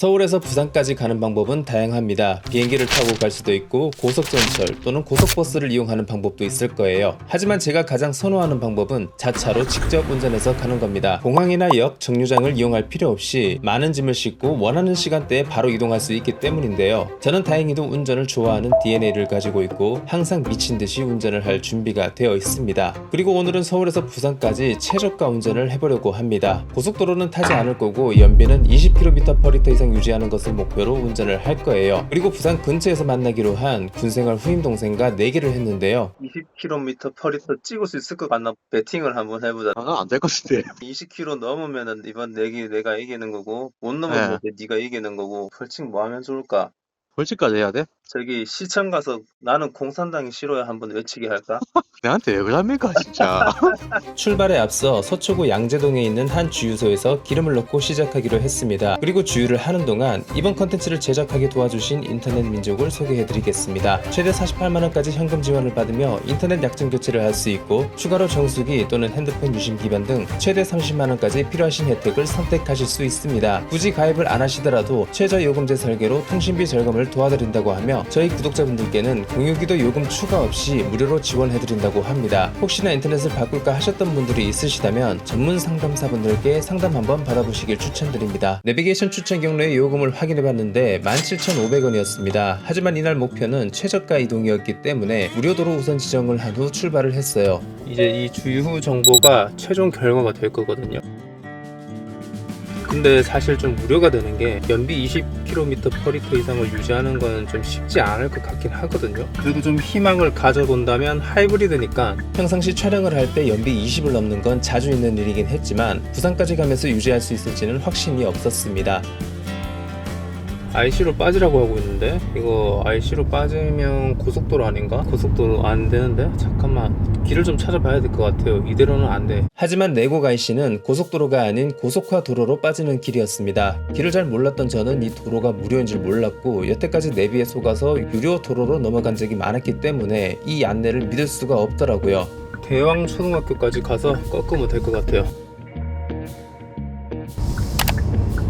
서울에서 부산까지 가는 방법은 다양합니다. 비행기를 타고 갈 수도 있고 고속전철 또는 고속버스를 이용하는 방법도 있을 거예요. 하지만 제가 가장 선호하는 방법은 자차로 직접 운전해서 가는 겁니다. 공항이나 역, 정류장을 이용할 필요 없이 많은 짐을 싣고 원하는 시간대에 바로 이동할 수 있기 때문인데요. 저는 다행히도 운전을 좋아하는 DNA를 가지고 있고 항상 미친 듯이 운전을 할 준비가 되어 있습니다. 그리고 오늘은 서울에서 부산까지 최저가 운전을 해보려고 합니다. 고속도로는 타지 않을 거고 연비는 20km/h 이상 유지하는 것을 목표로 운전을 할 거예요. 그리고 부산 근처에서 만나기로 한 군생활 후임 동생과 내기를 했는데요. 20km/h 찍을 수 있을 것 같나? 배팅을 한번 해보자. 안 될 것 같은데. 20km 넘으면은 이번 내기 내가 이기는 거고, 못 넘으면 네가 이기는 거고. 벌칙 뭐 하면 좋을까? 벌칙까지 해야 돼? 저기 시청 가서 나는 공산당이 싫어요 한번 외치게 할까? 내한테 왜 그럽니까 진짜. 출발에 앞서 서초구 양재동에 있는 한 주유소에서 기름을 넣고 시작하기로 했습니다. 그리고 주유를 하는 동안 이번 컨텐츠를 제작하게 도와주신 인터넷 민족을 소개해드리겠습니다. 최대 48만원까지 현금 지원을 받으며 인터넷 약정 교체를 할 수 있고 추가로 정수기 또는 핸드폰 유심 기반 등 최대 30만원까지 필요하신 혜택을 선택하실 수 있습니다. 굳이 가입을 안 하시더라도 최저요금제 설계로 통신비 절감을 도와드린다고 하며 저희 구독자분들께는 공유기도 요금 추가 없이 무료로 지원해드린다고 합니다. 혹시나 인터넷을 바꿀까 하셨던 분들이 있으시다면 전문 상담사분들께 상담 한번 받아보시길 추천드립니다. 내비게이션 추천 경로의 요금을 확인해봤는데 17,500원이었습니다. 하지만 이날 목표는 최저가 이동이었기 때문에 무료도로 우선 지정을 한 후 출발을 했어요. 이제 이 주유 후 정보가 최종 결과가 될 거거든요. 근데 사실 좀 우려가 되는 게 연비 20km/h 이상을 유지하는 건 좀 쉽지 않을 것 같긴 하거든요. 그래도 좀 희망을 가져본다면 하이브리드니까 평상시 촬영을 할 때 연비 20을 넘는 건 자주 있는 일이긴 했지만 부산까지 가면서 유지할 수 있을지는 확신이 없었습니다. IC로 빠지라고 하고 있는데 이거 IC로 빠지면 고속도로 아닌가? 고속도로 안 되는데? 잠깐만 길을 좀 찾아봐야 될 것 같아요. 이대로는 안 돼. 하지만 내곡 IC는 고속도로가 아닌 고속화 도로로 빠지는 길이었습니다. 길을 잘 몰랐던 저는 이 도로가 무료인 줄 몰랐고 여태까지 내비에 속아서 유료 도로로 넘어간 적이 많았기 때문에 이 안내를 믿을 수가 없더라고요. 대왕초등학교까지 가서 꺾으면 될 것 같아요.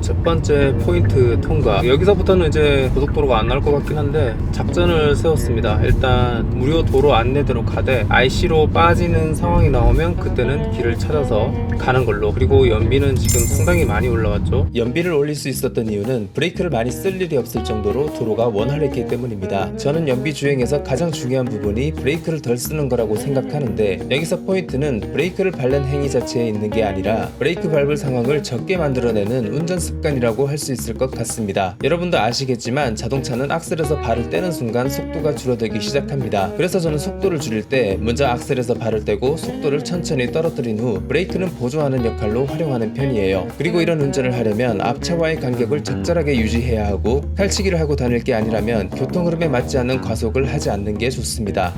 첫 번째 포인트 통과. 여기서부터는 이제 고속도로가 안 나올 것 같긴 한데 작전을 세웠습니다. 일단 무료 도로 안내대로 가되 IC로 빠지는 상황이 나오면 그때는 길을 찾아서 가는 걸로. 그리고 연비는 지금 상당히 많이 올라왔죠. 연비를 올릴 수 있었던 이유는 브레이크를 많이 쓸 일이 없을 정도로 도로가 원활했기 때문입니다. 저는 연비 주행에서 가장 중요한 부분이 브레이크를 덜 쓰는 거라고 생각하는데 여기서 포인트는 브레이크를 밟는 행위 자체에 있는 게 아니라 브레이크 밟을 상황을 적게 만들어내는 운전 습관이라고 할 수 있을 것 같습니다. 여러분도 아시겠지만 자동차는 악셀에서 발을 떼는 순간 속도가 줄어들기 시작합니다. 그래서 저는 속도를 줄일 때 먼저 악셀에서 발을 떼고 속도를 천천히 떨어뜨린 후 브레이크는 보조하는 역할로 활용하는 편이에요. 그리고 이런 운전을 하려면 앞차와의 간격을 적절하게 유지해야 하고 칼치기를 하고 다닐 게 아니라면 교통 흐름에 맞지 않는 과속을 하지 않는 게 좋습니다.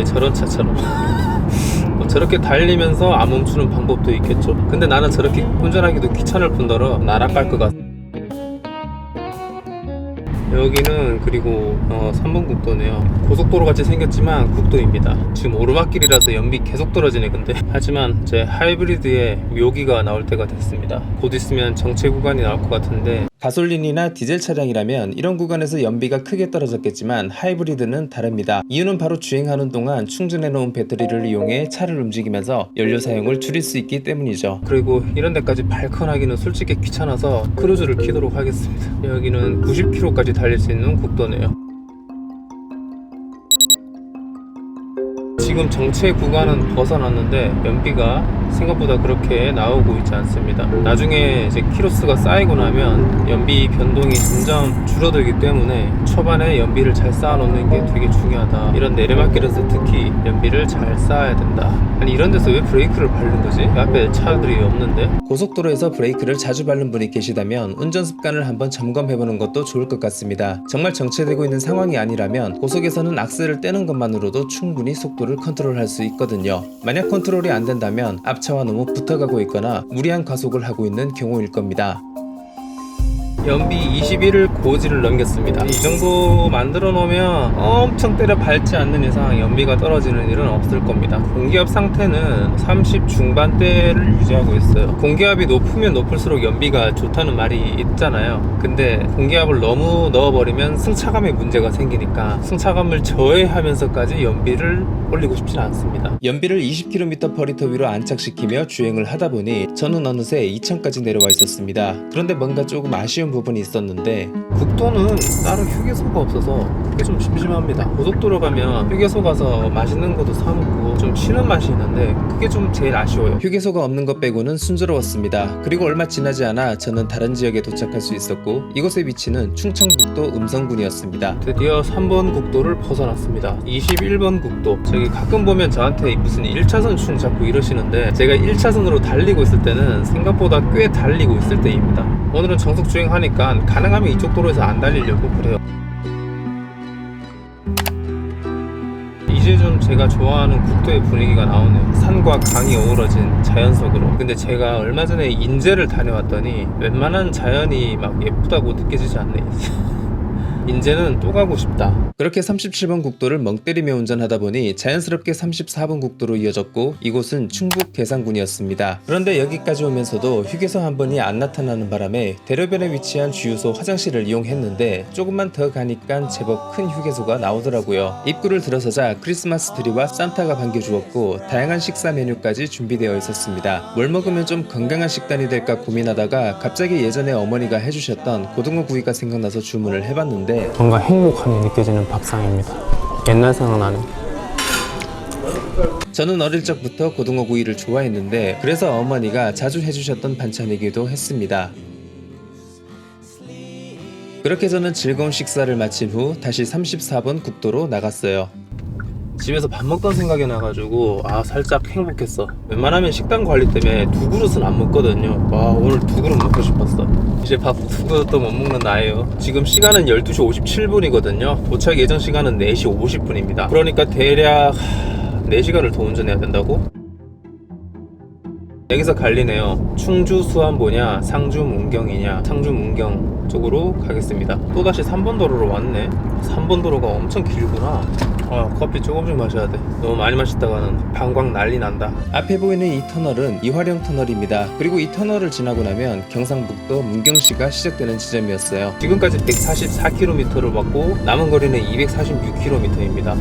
저런 차처럼 저렇게 달리면서 안 멈추는 방법도 있겠죠. 근데 나는 저렇게 운전하기도 귀찮을 뿐더러 날아갈 것 같아. 여기는 그리고 3번 국도네요. 고속도로 같이 생겼지만 국도입니다. 지금 오르막길이라서 연비 계속 떨어지네. 근데 하지만 제 하이브리드의 묘기가 나올 때가 됐습니다. 곧 있으면 정체 구간이 나올 것 같은데 가솔린이나 디젤 차량이라면 이런 구간에서 연비가 크게 떨어졌겠지만 하이브리드는 다릅니다. 이유는 바로 주행하는 동안 충전해 놓은 배터리를 이용해 차를 움직이면서 연료 사용을 줄일 수 있기 때문이죠. 그리고 이런 데까지 발컨하기는 솔직히 귀찮아서 크루즈를 키도록 하겠습니다. 여기는 90km까지 달릴 수 있는 국도네요. 지금 정체 구간은 벗어났는데 연비가 생각보다 그렇게 나오고 있지 않습니다. 나중에 이제 키로수가 쌓이고 나면 연비 변동이 점점 줄어들기 때문에 초반에 연비를 잘 쌓아놓는 게 되게 중요하다. 이런 내리막길에서 특히 연비를 잘 쌓아야 된다. 아니 이런 데서 왜 브레이크를 밟는 거지? 앞에 차들이 없는데? 고속도로에서 브레이크를 자주 밟는 분이 계시다면 운전 습관을 한번 점검해보는 것도 좋을 것 같습니다. 정말 정체되고 있는 상황이 아니라면 고속에서는 악셀을 떼는 것만으로도 충분히 속도를 컨트롤할 수 있거든요. 만약 컨트롤이 안 된다면 앞차와 너무 붙어가고 있거나 무리한 과속을 하고 있는 경우일 겁니다. 연비 21을 고지를 넘겼습니다. 이 정도 만들어 놓으면 엄청 때려 밟지 않는 이상 연비가 떨어지는 일은 없을 겁니다. 공기압 상태는 30 중반대를 유지하고 있어요. 공기압이 높으면 높을수록 연비가 좋다는 말이 있잖아요. 근데 공기압을 너무 넣어버리면 승차감에 문제가 생기니까 승차감을 저해하면서까지 연비를 올리고 싶진 않습니다. 연비를 20km/L 위로 안착시키며 주행을 하다 보니 저는 어느새 2000까지 내려와 있었습니다. 그런데 뭔가 조금 아쉬운 부분이 있었는데 국도는 따로 휴게소가 없어서 그게 좀 심심합니다. 고속도로 가면 휴게소 가서 맛있는 것도 사 먹고 좀 쉬는 맛이 있는데 그게 좀 제일 아쉬워요. 휴게소가 없는 것 빼고는 순조로웠습니다. 그리고 얼마 지나지 않아 저는 다른 지역에 도착할 수 있었고 이곳의 위치는 충청북도 음성군이었습니다. 드디어 3번 국도를 벗어났습니다. 21번 국도. 저기 가끔 보면 저한테 무슨 1차선 충 잡고 이러시는데 제가 1차선으로 달리고 있을 때는 생각보다 꽤 달리고 있을 때입니다. 오늘은 정속 주행하니까 가능하면 이쪽 도로에서 안 달리려고 그래요. 이제 좀 제가 좋아하는 국도의 분위기가 나오네요. 산과 강이 어우러진 자연 속으로. 근데 제가 얼마 전에 인제를 다녀왔더니 웬만한 자연이 막 예쁘다고 느껴지지 않네. 인제는 또 가고 싶다. 그렇게 37번 국도를 멍 때리며 운전하다 보니 자연스럽게 34번 국도로 이어졌고 이곳은 충북 계산군이었습니다. 그런데 여기까지 오면서도 휴게소 한 번이 안 나타나는 바람에 대로변에 위치한 주유소 화장실을 이용했는데 조금만 더 가니까 제법 큰 휴게소가 나오더라고요. 입구를 들어서자 크리스마스 트리와 산타가 반겨주었고 다양한 식사 메뉴까지 준비되어 있었습니다. 뭘 먹으면 좀 건강한 식단이 될까 고민하다가 갑자기 예전에 어머니가 해주셨던 고등어 구이가 생각나서 주문을 해봤는데 뭔가 행복함이 느껴지는 밥상입니다. 옛날 생각나네. 저는 어릴 적부터 고등어 구이를 좋아했는데 그래서 어머니가 자주 해주셨던 반찬이기도 했습니다. 그렇게 저는 즐거운 식사를 마친 후 다시 34번 국도로 나갔어요. 집에서 밥 먹던 생각이 나가지고 살짝 행복했어. 웬만하면 식단 관리 때문에 두 그릇은 안 먹거든요. 와, 오늘 두 그릇 먹고 싶었어. 이제 밥 두 그릇도 못 먹는 나예요. 지금 시간은 12시 57분이거든요 도착 예정 시간은 4시 50분입니다 그러니까 대략 4시간을 더 운전해야 된다고? 여기서 갈리네요. 충주 수안보냐 상주 문경이냐. 상주 문경 쪽으로 가겠습니다. 또다시 3번 도로로 왔네. 3번 도로가 엄청 길구나. 커피 조금씩 마셔야 돼. 너무 많이 마시다가는 방광 난리 난다. 앞에 보이는 이 터널은 이화령 터널입니다. 그리고 이 터널을 지나고 나면 경상북도 문경시가 시작되는 지점이었어요. 지금까지 144km를 왔고 남은 거리는 246km입니다.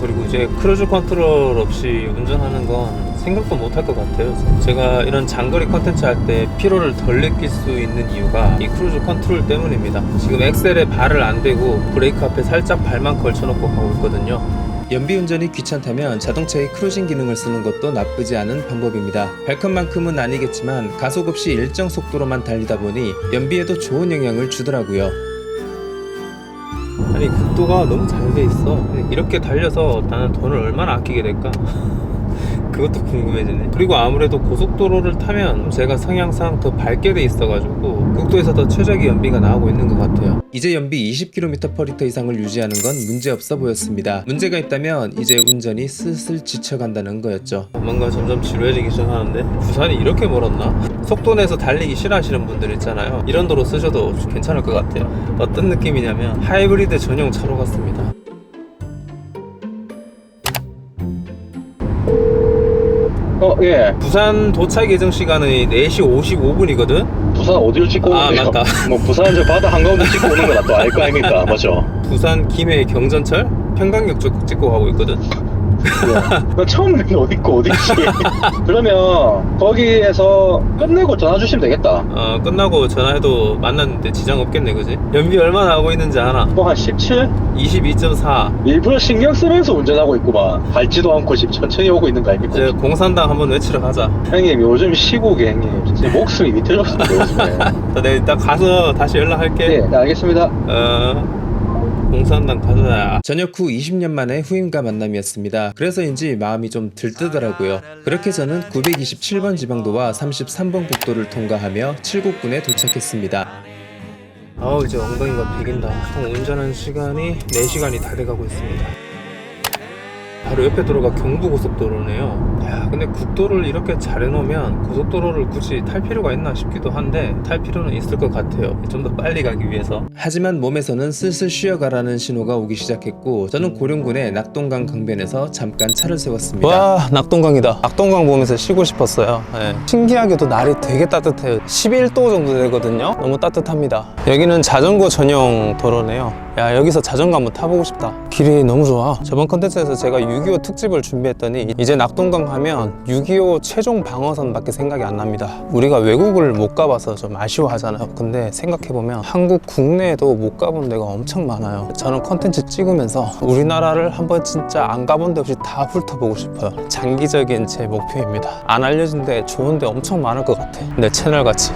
그리고 이제 크루즈 컨트롤 없이 운전하는 건 생각도 못할 것 같아요. 제가 이런 장거리 컨텐츠 할 때 피로를 덜 느낄 수 있는 이유가 이 크루즈 컨트롤 때문입니다. 지금 엑셀에 발을 안 대고 브레이크 앞에 살짝 발만 걸쳐놓고 가고 있거든요. 연비 운전이 귀찮다면 자동차의 크루징 기능을 쓰는 것도 나쁘지 않은 방법입니다. 발컷만큼은 아니겠지만 가속 없이 일정 속도로만 달리다 보니 연비에도 좋은 영향을 주더라고요. 아니, 국도가 너무 잘 돼 있어. 이렇게 달려서 나는 돈을 얼마나 아끼게 될까? 그것도 궁금해지네. 그리고 아무래도 고속도로를 타면 제가 성향상 더 밝게 돼 있어가지고 국도에서 더 최적의 연비가 나오고 있는 것 같아요. 이제 연비 20km/L 이상을 유지하는 건 문제없어 보였습니다. 문제가 있다면 이제 운전이 슬슬 지쳐간다는 거였죠. 뭔가 점점 지루해지기 시작하는데 부산이 이렇게 멀었나? 속도 내서 달리기 싫어하시는 분들 있잖아요. 이런 도로 쓰셔도 괜찮을 것 같아요. 어떤 느낌이냐면 하이브리드 전용 차로 같습니다. 예. 부산 도착 예정 시간은 4시 55분이거든? 부산 어디를 찍고 오는 거예요? 맞다. 뭐 부산 저 바다 한가운데 찍고 오는 거나 또 알 거 아닙니까? 맞죠? 부산 김해 경전철 평강역 쪽 찍고 가고 있거든. 나 처음에는 어디 있고 어디 있지? 그러면 거기에서 끝내고 전화 주시면 되겠다. 끝나고 전화해도 만났는데 지장 없겠네, 그지? 연비 얼마나 하고 있는지 아나? 뭐 한 17? 22.4. 일부러 신경 쓰면서 운전하고 있구만. 밟지도 않고 지금 천천히 오고 있는 거 아닙니까? 이제 공산당 한번 외치러 가자. 형님 요즘 시국에 형님 진짜 목숨이 위태롭습니다 요즘에. 내가 이따 가서 다시 연락할게. 네, 알겠습니다. 공산당 가자. 저녁 후 20년 만에 후임과 만남이었습니다. 그래서인지 마음이 좀 들뜨더라고요. 그렇게 저는 927번 지방도와 33번 국도를 통과하며 칠곡군에 도착했습니다. 이제 엉덩이가 비긴다. 총 운전한 시간이 4시간이 다 돼가고 있습니다. 바로 옆에 도로가 경부고속도로네요. 야, 근데 국도를 이렇게 잘 해놓으면 고속도로를 굳이 탈 필요가 있나 싶기도 한데 탈 필요는 있을 것 같아요. 좀 더 빨리 가기 위해서. 하지만 몸에서는 슬슬 쉬어가라는 신호가 오기 시작했고 저는 고령군의 낙동강 강변에서 잠깐 차를 세웠습니다. 와, 낙동강이다. 낙동강 보면서 쉬고 싶었어요. 네. 신기하게도 날이 되게 따뜻해요. 11도 정도 되거든요. 너무 따뜻합니다. 여기는 자전거 전용 도로네요. 야, 여기서 자전거 한번 타보고 싶다. 길이 너무 좋아. 저번 컨텐츠에서 제가 6.25 특집을 준비했더니 이제 낙동강 하면 6.25 최종 방어선밖에 생각이 안 납니다. 우리가 외국을 못 가봐서 좀 아쉬워하잖아요. 근데 생각해보면 한국 국내에도 못 가본 데가 엄청 많아요. 저는 컨텐츠 찍으면서 우리나라를 한번 진짜 안 가본 데 없이 다 훑어보고 싶어요. 장기적인 제 목표입니다. 안 알려진 데 좋은 데 엄청 많을 것 같아. 내 채널같이.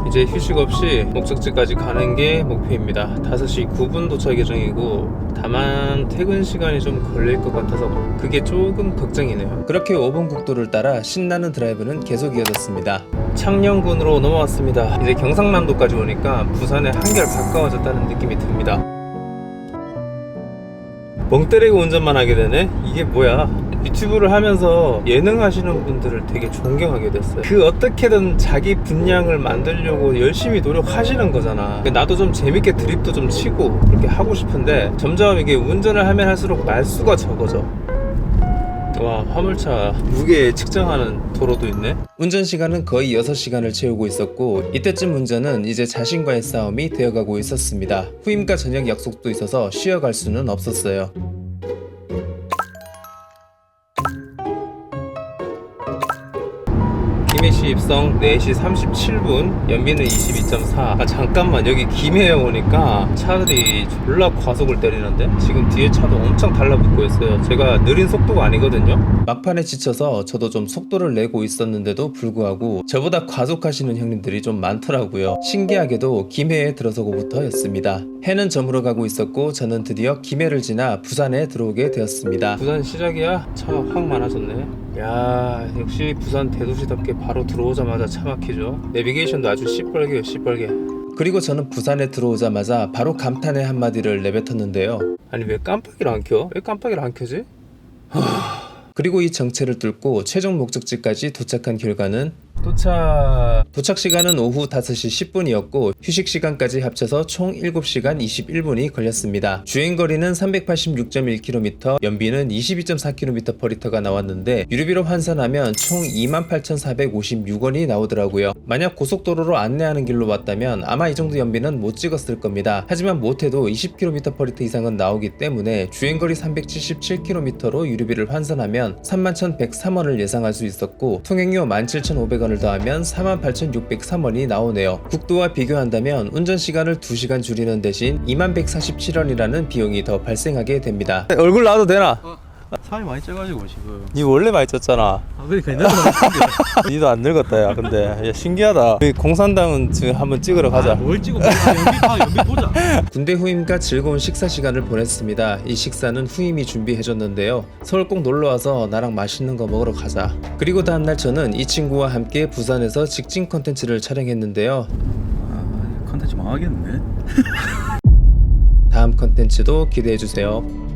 이제 휴식 없이 목적지까지 가는 게 목표입니다. 5시 9분 도착 예정이고 다만 퇴근 시간이 좀 걸릴 것 같아서 그게 조금 걱정이네요. 그렇게 5번 국도를 따라 신나는 드라이브는 계속 이어졌습니다. 창녕군으로 넘어왔습니다. 이제 경상남도까지 오니까 부산에 한결 가까워졌다는 느낌이 듭니다. 멍 때리고 운전만 하게 되네? 이게 뭐야? 유튜브를 하면서 예능 하시는 분들을 되게 존경하게 됐어요. 그 어떻게든 자기 분량을 만들려고 열심히 노력하시는 거잖아. 나도 좀 재밌게 드립도 좀 치고 그렇게 하고 싶은데 점점 이게 운전을 하면 할수록 말수가 적어져. 와, 화물차 무게 측정하는 도로도 있네. 운전 시간은 거의 6시간을 채우고 있었고 이때쯤 운전은 이제 자신과의 싸움이 되어가고 있었습니다. 후임과 저녁 약속도 있어서 쉬어갈 수는 없었어요. 김해시 입성 4시 37분, 연비는 22.4. 잠깐만, 여기 김해에 오니까 차들이 졸라 과속을 때리는데 지금 뒤에 차도 엄청 달라붙고 있어요. 제가 느린 속도가 아니거든요. 막판에 지쳐서 저도 좀 속도를 내고 있었는데도 불구하고 저보다 과속하시는 형님들이 좀 많더라고요. 신기하게도 김해에 들어서고부터였습니다. 해는 저물어 가고 있었고 저는 드디어 김해를 지나 부산에 들어오게 되었습니다. 부산 시작이야? 차가 확 많아졌네. 야, 역시 부산 대도시답게 바로 들어오자마자 차 막히죠. 내비게이션도 아주 시뻘개요, 시뻘개. 그리고 저는 부산에 들어오자마자 바로 감탄의 한마디를 내뱉었는데요. 아니, 왜 깜빡이를 안 켜? 왜 깜빡이를 안 켜지? 그리고 이 정체를 뚫고 최종 목적지까지 도착한 결과는 도착 시간은 오후 5시 10분이었고 휴식 시간까지 합쳐서 총 7시간 21분이 걸렸습니다. 주행거리는 386.1km, 연비는 22.4km/L가 나왔는데 유류비로 환산하면 총 28,456원이 나오더라고요. 만약 고속도로로 안내하는 길로 왔다면 아마 이 정도 연비는 못 찍었을 겁니다. 하지만 못해도 20km/L 이상은 나오기 때문에 주행거리 377km로 유류비를 환산하면 31,103원을 예상할 수 있었고 통행료 17,500원을 더하면 48,603원이 나오네요. 국도와 비교한다면 운전시간을 2시간 줄이는 대신 21,147원이라는 비용이 더 발생하게 됩니다. 얼굴 나와도 되나? 살이 많이 쪄가지고 지금. 니 원래 많이 쪘잖아. 아, 그러니까 늙었는데. 니도 안 늙었다 야. 근데 야, 신기하다. 우리 공산당은 지금 한번 찍으러 가자. 뭘 찍어? 연비 보자. 군대 후임과 즐거운 식사 시간을 보냈습니다. 이 식사는 후임이 준비해줬는데요. 서울 꼭 놀러와서 나랑 맛있는 거 먹으러 가자. 그리고 다음날 저는 이 친구와 함께 부산에서 직진 컨텐츠를 촬영했는데요. 컨텐츠 망하겠는데? 다음 컨텐츠도 기대해주세요.